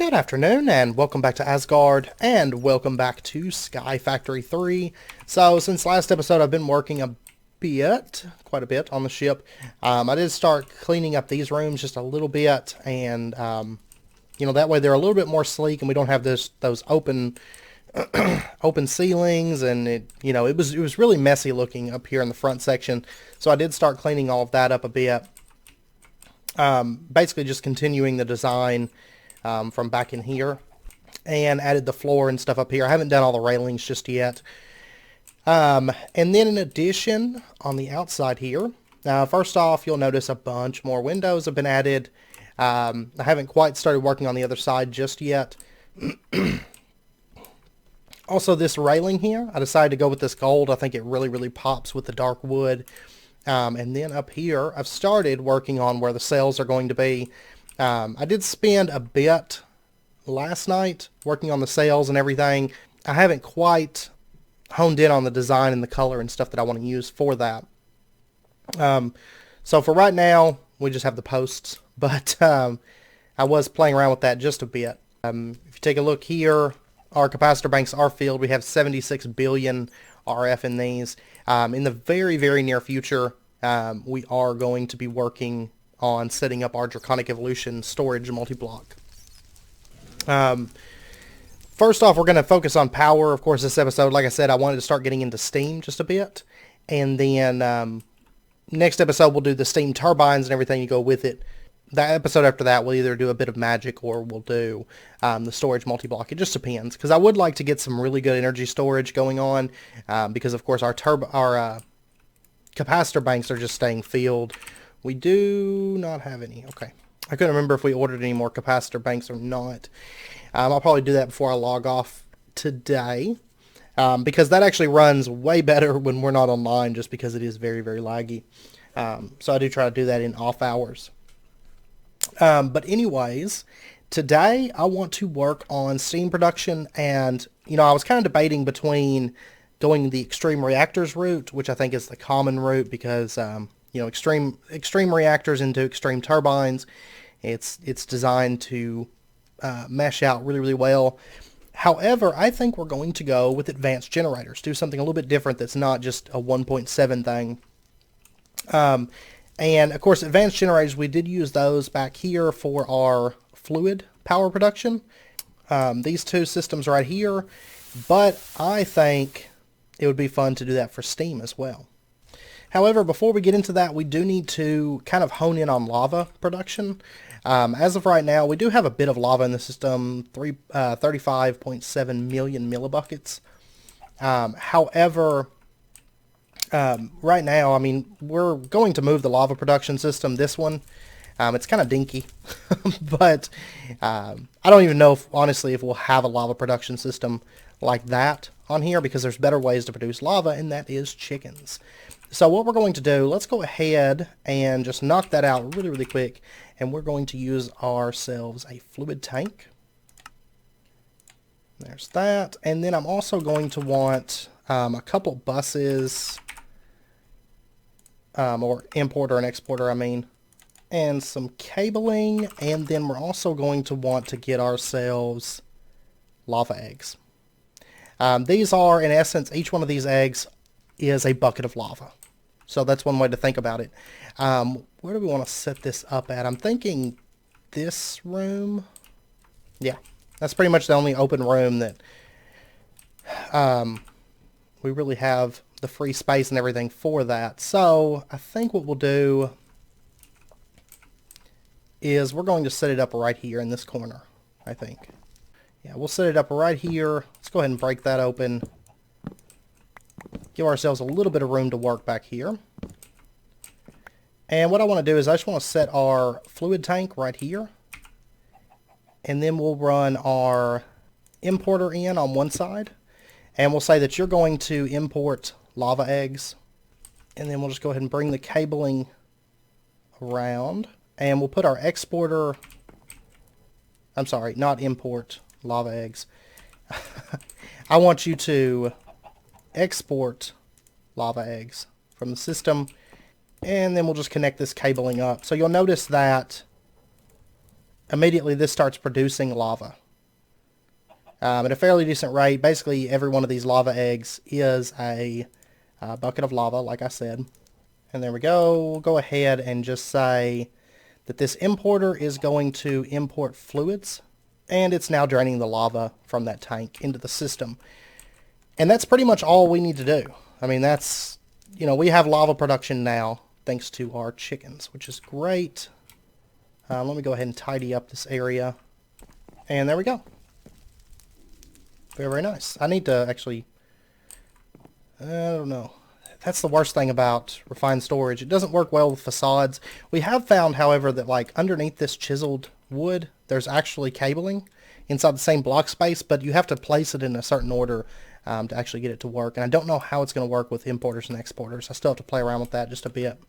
Good afternoon, and welcome back to Asgard, and welcome back to Sky Factory 3. So, since last episode, I've been working quite a bit on the ship. I did start cleaning up these rooms just a little bit, and, that way they're a little bit more sleek, and we don't have those open open ceilings, and it was really messy looking up here in the front section. So I did start cleaning all of that up a bit. Basically just continuing the design from back in here, and added the floor and stuff up here. I haven't done all the railings just yet. And then in addition, on the outside here, first off, you'll notice a bunch more windows have been added. I haven't quite started working on the other side just yet. Also, this railing here, I decided to go with this gold. I think it really pops with the dark wood. And then up here, I've started working on where the sails are going to be. I did spend a bit last night working on the sails and everything. I haven't quite honed in on the design and the color and stuff that I want to use for that. So for right now, we just have the posts, but I was playing around with that just a bit. If you take a look here, our capacitor banks are filled. We have 76 billion RF in these. In the very near future, we are going to be working on setting up our Draconic Evolution storage multi-block. First off, we're going to focus on power. Of course, this episode, like I said, I wanted to start getting into steam just a bit. And then next episode, we'll do the steam turbines and everything to go with it. That episode after that, we'll either do a bit of magic or we'll do the storage multi-block. It just depends, because I would like to get some really good energy storage going on, because of course our capacitor banks are just staying filled. We do not have any. Okay. I couldn't remember if we ordered any more capacitor banks or not. I'll probably do that before I log off today, because that actually runs way better when we're not online, just because it is very laggy. So I do try to do that in off hours. But anyways, today I want to work on steam production, and I was kind of debating between going the extreme reactors route, which I think is the common route, because extreme reactors into extreme turbines, it's designed to mesh out really well. However, I think we're going to go with advanced generators, do something a little bit different that's not just a 1.7 thing. And of course, advanced generators, we did use those back here for our fluid power production. These two systems right here, but I think it would be fun to do that for steam as well. However, before we get into that, we do need to kind of hone in on lava production. As of right now, we do have a bit of lava in the system, 35.7 million millibuckets. However, right now, I mean, we're going to move the lava production system, this one. It's kind of dinky, but I don't even know, honestly, if we'll have a lava production system like that on here, because there's better ways to produce lava, and that is chickens. So what we're going to do, let's go ahead and just knock that out really quick, and we're going to use ourselves a fluid tank. There's that, and then I'm also going to want a couple buses, or importer and exporter, I mean, and some cabling, and then we're also going to want to get ourselves lava eggs. These are, in essence, each one of these eggs is a bucket of lava. So that's one way to think about it. Where do we want to set this up at? I'm thinking this room. Yeah, that's pretty much the only open room that we really have the free space and everything for that. So I think what we'll do is we're going to set it up right here in this corner, I think. Yeah, we'll set it up right here. Let's go ahead and break that open. Give ourselves a little bit of room to work back here. And what I want to do is I just want to set our fluid tank right here. And then we'll run our importer in on one side. And we'll say that you're going to import lava eggs. And then we'll just go ahead and bring the cabling around. And we'll put our exporter... I'm sorry, not import lava eggs. I want you to export lava eggs from the system, and then we'll just connect this cabling up. So you'll notice that immediately this starts producing lava at a fairly decent rate. Basically, every one of these lava eggs is a bucket of lava, like I said. And there we go. We'll go ahead and just say that this importer is going to import fluids, and it's now draining the lava from that tank into the system. And that's pretty much all we need to do. I mean, that's, you know, we have lava production now thanks to our chickens, which is great. Let me go ahead and tidy up this area. And there we go. Very, very nice. I need to actually, I don't know. That's the worst thing about refined storage. It doesn't work well with facades. We have found, however, that like underneath this chiseled wood, there's actually cabling inside the same block space, but you have to place it in a certain order to actually get it to work. And I don't know how it's going to work with importers and exporters. I still have to play around with that just a bit.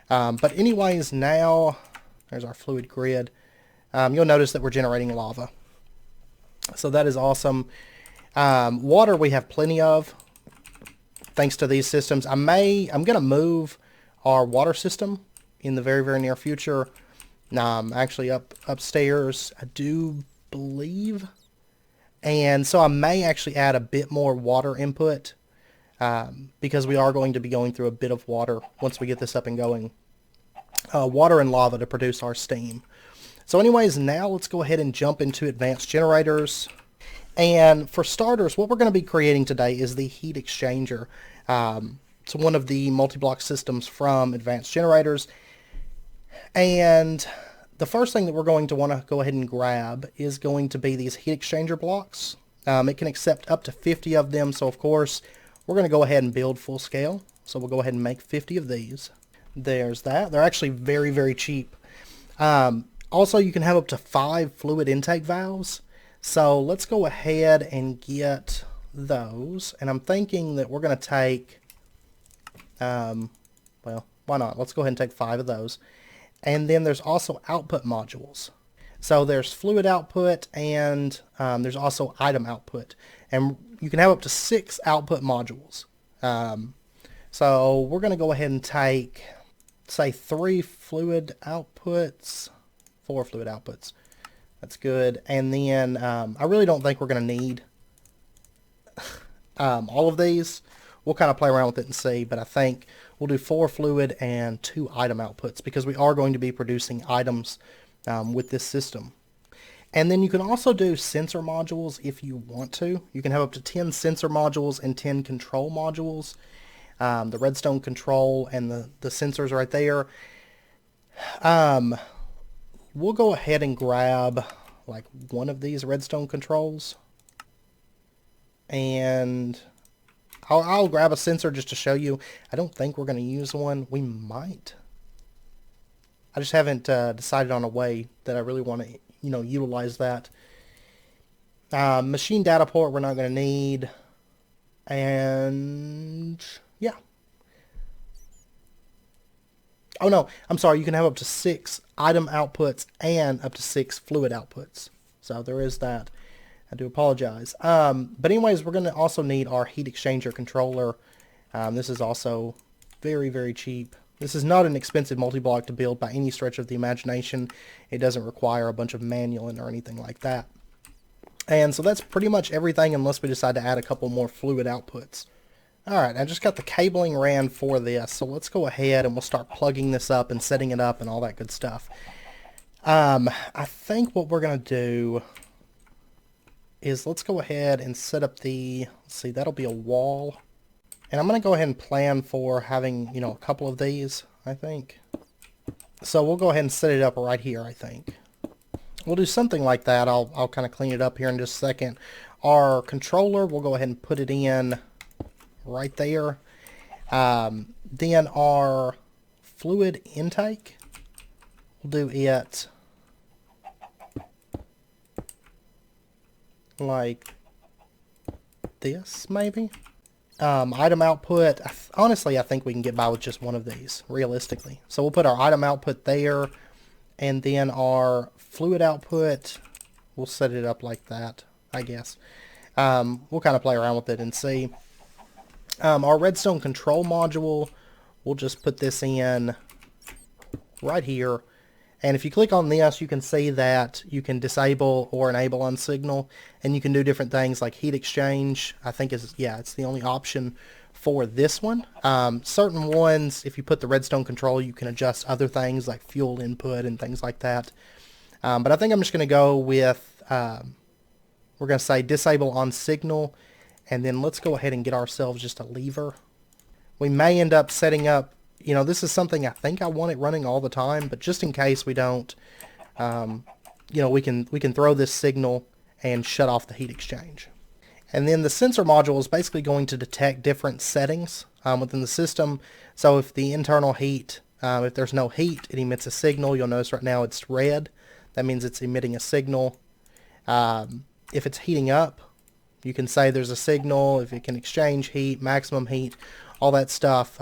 But anyways, now there's our fluid grid. You'll notice that we're generating lava. So that is awesome. Water we have plenty of, thanks to these systems. I'm going to move our water system in the very, very near future. Actually upstairs, I do believe. And so I may actually add a bit more water input because we are going to be going through a bit of water once we get this up and going. Water and lava to produce our steam. So anyways, now let's go ahead and jump into advanced generators. And for starters, what we're going to be creating today is the heat exchanger. It's one of the multi-block systems from advanced generators. And the first thing that we're going to want to go ahead and grab is going to be these heat exchanger blocks. It can accept up to 50 of them. So of course, we're going to go ahead and build full scale. So we'll go ahead and make 50 of these. There's that. They're actually very, very cheap. Also, you can have up to 5 fluid intake valves. So let's go ahead and get those. And I'm thinking that we're going to take, well, why not? Let's go ahead and take 5 of those. And then there's also output modules. So there's fluid output and there's also item output. And you can have up to 6 output modules. So we're going to go ahead and take, say, 3 fluid outputs, 4 fluid outputs. That's good. And then I really don't think we're going to need all of these. We'll kind of play around with it and see, but I think we'll do 4 fluid and 2 item outputs because we are going to be producing items with this system. And then you can also do sensor modules if you want to. You can have up to 10 sensor modules and 10 control modules. The redstone control and the sensors right there. We'll go ahead and grab like one of these redstone controls. And I'll grab a sensor just to show you. I don't think we're going to use one. We might. I just haven't decided on a way that I really want to, you know, utilize that. Machine data port we're not going to need. And yeah. Oh no, I'm sorry, you can have up to 6 item outputs and up to 6 fluid outputs. So there is that. I do apologize. But anyways, we're going to also need our heat exchanger controller. This is also very, very cheap. This is not an expensive multi-block to build by any stretch of the imagination. It doesn't require a bunch of manualing or anything like that. And so that's pretty much everything unless we decide to add a couple more fluid outputs. Alright, I just got the cabling ran for this, so let's go ahead and we'll start plugging this up and setting it up and all that good stuff. I think what we're going to do is let's go ahead and set up the, let's see, that'll be a wall. And I'm going to go ahead and plan for having, you know, a couple of these, I think. So we'll go ahead and set it up right here, I think. We'll do something like that. I'll kind of clean it up here in just a second. Our controller, we'll go ahead and put it in right there. Then our fluid intake, we'll do it like this, maybe. Item output, honestly, I think we can get by with just one of these, realistically. So we'll put our item output there, and then our fluid output, we'll set it up like that, I guess. We'll kind of play around with it and see. Our redstone control module, we'll just put this in right here. And if you click on this, you can see that you can disable or enable on signal, and you can do different things like heat exchange. I think it's the only option for this one. Certain ones, if you put the redstone control, you can adjust other things like fuel input and things like that. But I think I'm just going to go with, we're going to say disable on signal, and then let's go ahead and get ourselves just a lever. We may end up setting up, this is something I think I want it running all the time, but just in case we don't, we can throw this signal and shut off the heat exchange. And then the sensor module is basically going to detect different settings within the system. So if the internal heat, if there's no heat, it emits a signal. You'll notice right now it's red. That means it's emitting a signal. If it's heating up, you can say there's a signal. If it can exchange heat, maximum heat, all that stuff,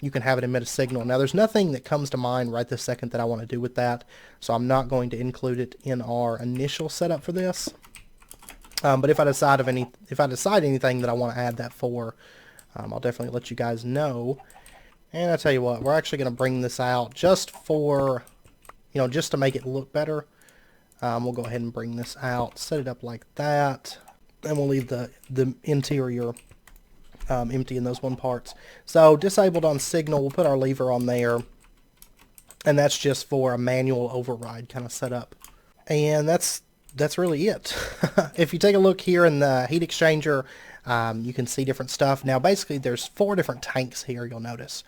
you can have it emit a signal. Now there's nothing that comes to mind right this second that I want to do with that, so I'm not going to include it in our initial setup for this. But if I decide anything that I want to add that for, I'll definitely let you guys know. And I tell you what, we're actually going to bring this out just for, just to make it look better. We'll go ahead and bring this out, set it up like that, and we'll leave the interior empty in those one parts. So disabled on signal, we'll put our lever on there, and that's just for a manual override kind of setup. And that's really it. If you take a look here in the heat exchanger, you can see different stuff. Now basically there's 4 different tanks here, you'll notice.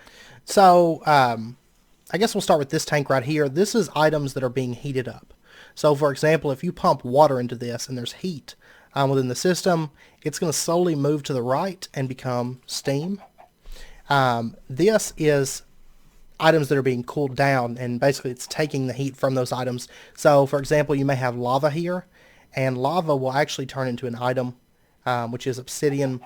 So I guess we'll start with this tank right here. This is items that are being heated up. So for example, if you pump water into this and there's heat within the system, it's going to slowly move to the right and become steam. This is items that are being cooled down, and basically it's taking the heat from those items. So for example, you may have lava here, and lava will actually turn into an item, which is obsidian.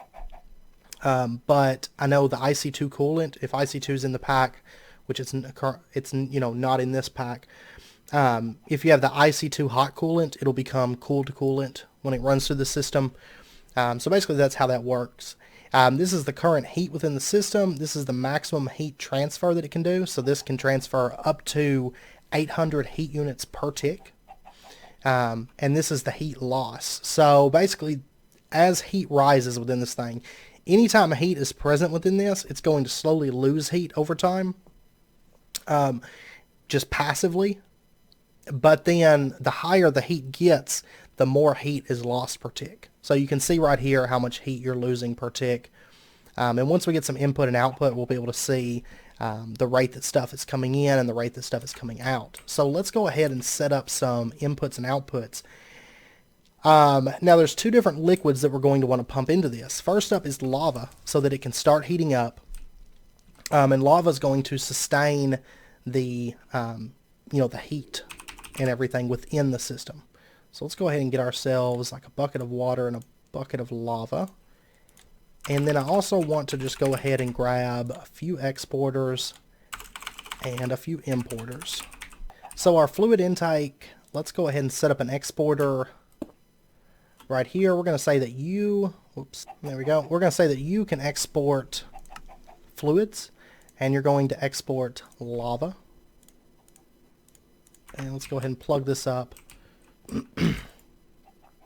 But I know the IC2 coolant, if IC2 is in the pack, which it's not in this pack, if you have the IC2 hot coolant, it'll become cooled coolant when it runs through the system. So basically that's how that works. This is the current heat within the system. This is the maximum heat transfer that it can do. So this can transfer up to 800 heat units per tick. And this is the heat loss. So basically, as heat rises within this thing, anytime heat is present within this, it's going to slowly lose heat over time, just passively. But then the higher the heat gets, the more heat is lost per tick. So you can see right here how much heat you're losing per tick. And once we get some input and output, we'll be able to see the rate that stuff is coming in and the rate that stuff is coming out. So let's go ahead and set up some inputs and outputs. Now there's 2 different liquids that we're going to want to pump into this. First up is lava, so that it can start heating up. And lava is going to sustain the the heat and everything within the system. So let's go ahead and get ourselves like a bucket of water and a bucket of lava. And then I also want to just go ahead and grab a few exporters and a few importers. So our fluid intake, let's go ahead and set up an exporter right here. We're going to say that there we go. We're going to say that you can export fluids, and you're going to export lava. And let's go ahead and plug this up.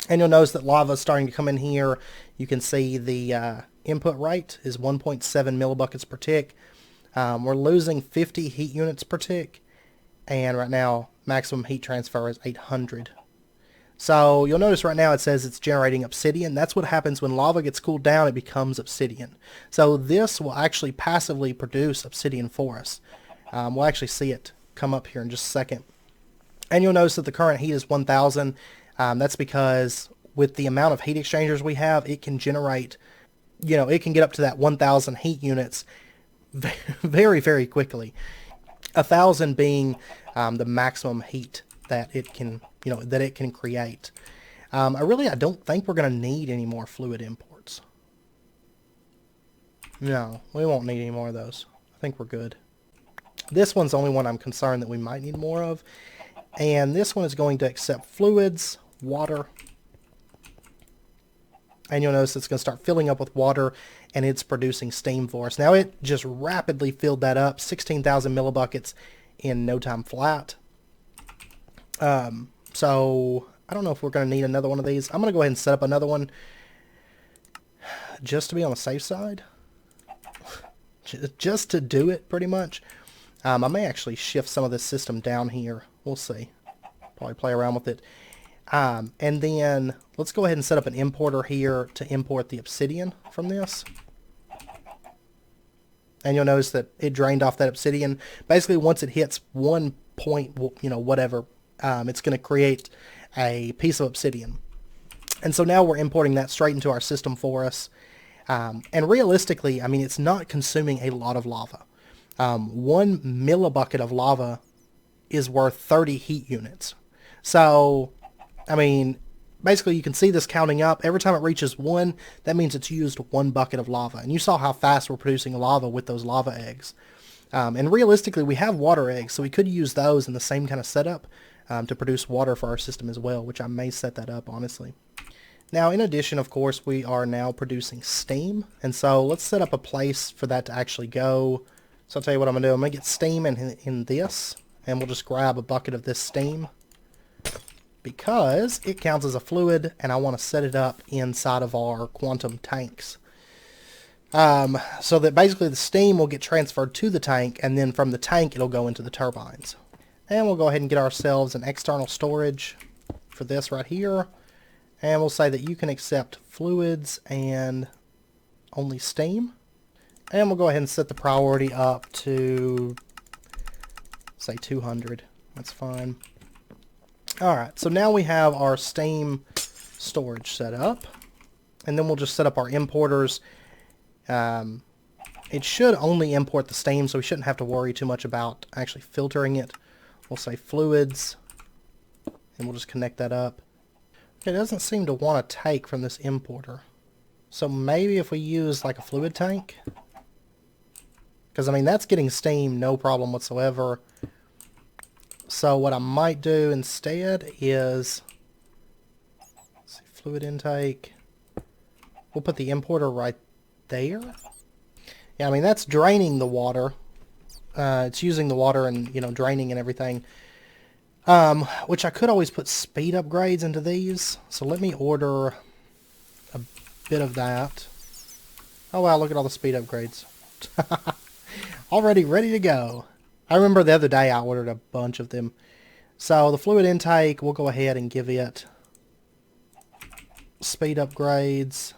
And you'll notice that lava is starting to come in here. You can see the input rate is 1.7 millibuckets per tick. We're losing 50 heat units per tick. And right now, maximum heat transfer is 800. So you'll notice right now it says it's generating obsidian. That's what happens when lava gets cooled down, it becomes obsidian. So this will actually passively produce obsidian for us. We'll actually see it come up here in just a second. And you'll notice that the current heat is 1000. That's because with the amount of heat exchangers we have, it can generate, it can get up to that 1000 heat units very, very quickly. 1000 being the maximum heat that it can, create. I don't think we're going to need any more fluid imports. No, we won't need any more of those. I think we're good. This one's the only one I'm concerned that we might need more of. And this one is going to accept fluids, water. And you'll notice it's going to start filling up with water, and it's producing steam for us. Now it just rapidly filled that up, 16,000 millibuckets in no time flat. So I don't know if we're going to need another one of these. I'm going to go ahead and set up another one just to be on the safe side. Just to do it, pretty much. I may actually shift some of this system down here. We'll see. Probably play around with it. And then let's go ahead and set up an importer here to import the obsidian from this. And you'll notice that it drained off that obsidian. Basically, once it hits 1 point, whatever, it's going to create a piece of obsidian. And so now we're importing that straight into our system for us. And realistically, I mean, it's not consuming a lot of lava. 1 millibucket of lava is worth 30 heat units. So, I mean, basically you can see this counting up. Every time it reaches 1, that means it's used 1 bucket of lava. And you saw how fast we're producing lava with those lava eggs. And realistically, we have water eggs, so we could use those in the same kind of setup to produce water for our system as well, which I may set that up, honestly. Now, in addition, of course, we are now producing steam. And so let's set up a place for that to actually go. So I'll tell you what I'm going to do. I'm going to get steam in this, and we'll just grab a bucket of this steam because it counts as a fluid, and I want to set it up inside of our quantum tanks. So that basically the steam will get transferred to the tank, and then from the tank it'll go into the turbines. And we'll go ahead and get ourselves an external storage for this right here. And we'll say that you can accept fluids and only steam. And we'll go ahead and set the priority up to, say, 200. That's fine. Alright, so now we have our steam storage set up. And then we'll just set up our importers. It should only import the steam, so we shouldn't have to worry too much about actually filtering it. We'll say fluids, and we'll just connect that up. It doesn't seem to want to take from this importer. So maybe if we use like a fluid tank, because I mean that's getting steam no problem whatsoever. So what I might do instead is, let's see, fluid intake. We'll put the importer right there. Yeah, I mean that's draining the water. It's using the water and draining and everything. Which I could always put speed upgrades into these. So let me order a bit of that. Oh wow, look at all the speed upgrades. Already ready to go. I remember the other day I ordered a bunch of them. So the fluid intake, we'll go ahead and give it speed upgrades.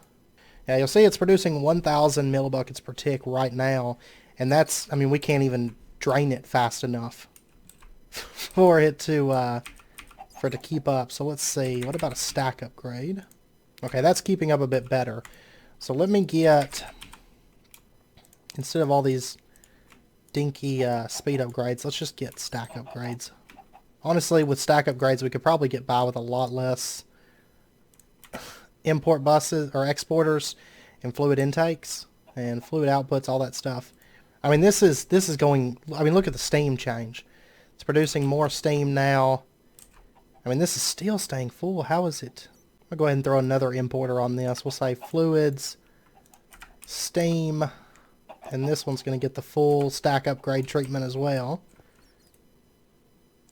Yeah, you'll see it's producing 1,000 millibuckets per tick right now. And that's, I mean, we can't even drain it fast enough for it to keep up. So let's see, what about a stack upgrade? Okay, that's keeping up a bit better. So let me get, instead of all these dinky speed upgrades, let's just get stack upgrades. Honestly, with stack upgrades, we could probably get by with a lot less import buses or exporters and fluid intakes and fluid outputs, all that stuff. I mean, this is going, I mean, look at the steam change. It's producing more steam now. I mean, this is still staying full. How is it? I'll go ahead and throw another importer on this. We'll say fluids, steam, and this one's going to get the full stack upgrade treatment as well.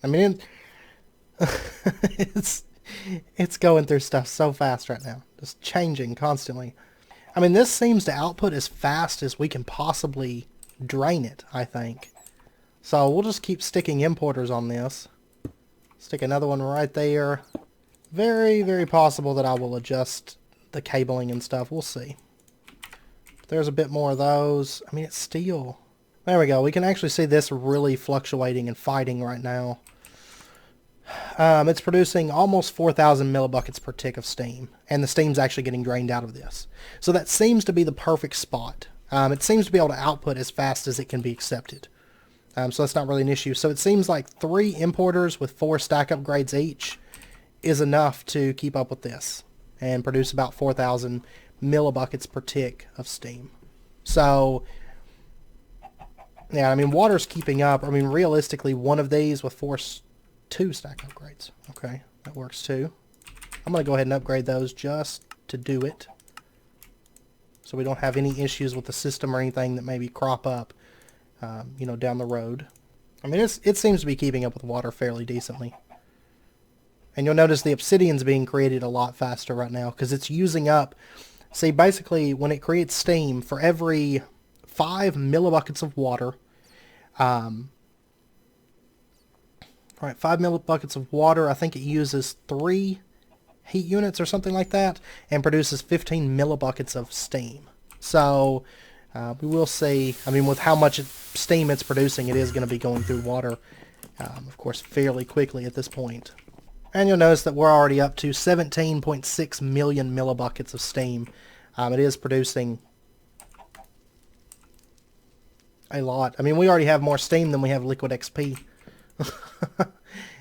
I mean, it's going through stuff so fast right now. Just changing constantly. I mean, this seems to output as fast as we can possibly drain it, I think. So we'll just keep sticking importers on this. Stick another one right there. Very, very possible that I will adjust the cabling and stuff. We'll see. There's a bit more of those. I mean, it's steel. There we go. We can actually see this really fluctuating and fighting right now. It's producing almost 4,000 millibuckets per tick of steam. And the steam's actually getting drained out of this. So that seems to be the perfect spot. It seems to be able to output as fast as it can be accepted. So that's not really an issue. So it seems like 3 importers with 4 stack upgrades each is enough to keep up with this and produce about 4,000 millibuckets per tick of steam. So, yeah, I mean, water's keeping up. I mean, realistically, one of these with 2 stack upgrades. Okay, that works too. I'm going to go ahead and upgrade those just to do it, so we don't have any issues with the system or anything that maybe crop up, down the road. I mean, it seems to be keeping up with water fairly decently. And you'll notice the obsidian's being created a lot faster right now because it's using up. See, basically, when it creates steam, for every 5 millibuckets of water, right, 5 millibuckets of water, I think it uses 3 heat units or something like that, and produces 15 millibuckets of steam. So, we will see, I mean, with how much steam it's producing, it is going to be going through water, of course, fairly quickly at this point. And you'll notice that we're already up to 17.6 million millibuckets of steam. It is producing a lot. I mean, we already have more steam than we have liquid XP.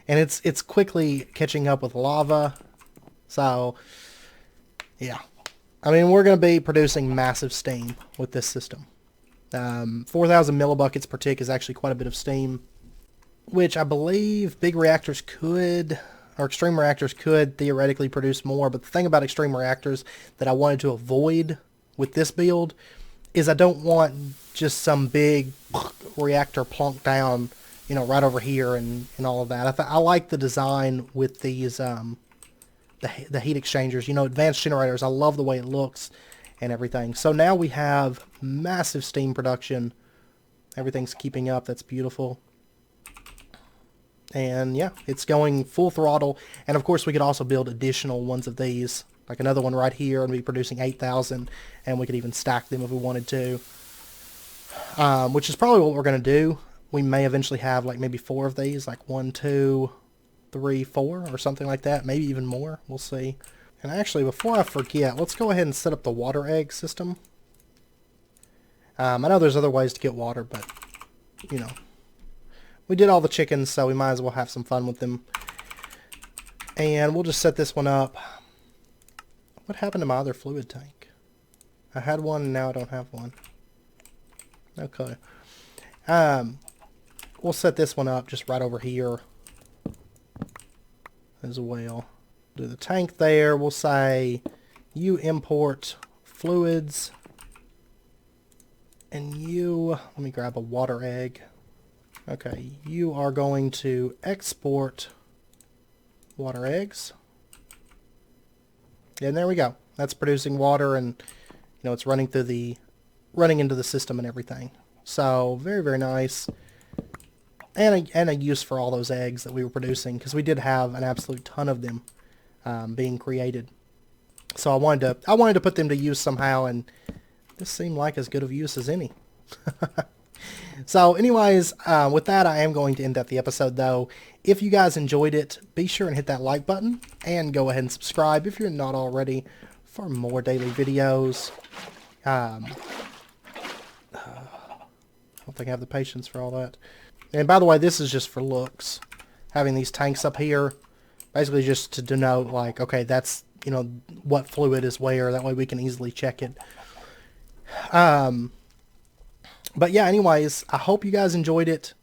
And it's quickly catching up with lava. So, yeah. I mean, we're going to be producing massive steam with this system. 4,000 millibuckets per tick is actually quite a bit of steam, which I believe big reactors could, or extreme reactors could theoretically produce more. But the thing about extreme reactors that I wanted to avoid with this build is I don't want just some big reactor plonked down, you know, right over here and all of that. I like the design with these, the heat exchangers, you know, advanced generators. I love the way it looks and everything. So now we have massive steam production. Everything's keeping up. That's beautiful. And yeah, it's going full throttle. And of course we could also build additional ones of these, like another one right here, and be producing 8,000, and we could even stack them if we wanted to, which is probably what we're going to do. We may eventually have like maybe 4 of these, like 1, 2, 3, 4 or something like that, maybe even more. We'll see. And actually, before I forget, let's go ahead and set up the water egg system. I know there's other ways to get water, but you know, we did all the chickens, so we might as well have some fun with them. And we'll just set this one up. What happened to my other fluid tank? I had one, and now I don't have one. Okay. We'll set this one up just right over here as well. Do the tank there. We'll say you import fluids, and you, let me grab a water egg. Okay, you are going to export water eggs. And there we go. That's producing water, and you know, it's running into the system and everything. So very, very nice. And a use for all those eggs that we were producing, because we did have an absolute ton of them being created. So I wanted to put them to use somehow, and this seemed like as good of use as any. So anyways, with that, I am going to end up the episode, though. If you guys enjoyed it, be sure and hit that like button, and go ahead and subscribe if you're not already for more daily videos. I don't think I have the patience for all that. And by the way, this is just for looks. Having these tanks up here, basically just to denote, like, okay, that's, you know, what fluid is where. That way we can easily check it. But yeah, anyways, I hope you guys enjoyed it.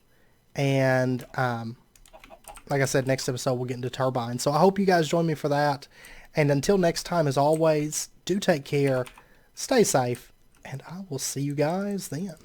And like I said, next episode we'll get into turbines. So I hope you guys join me for that. And until next time, as always, do take care, stay safe, and I will see you guys then.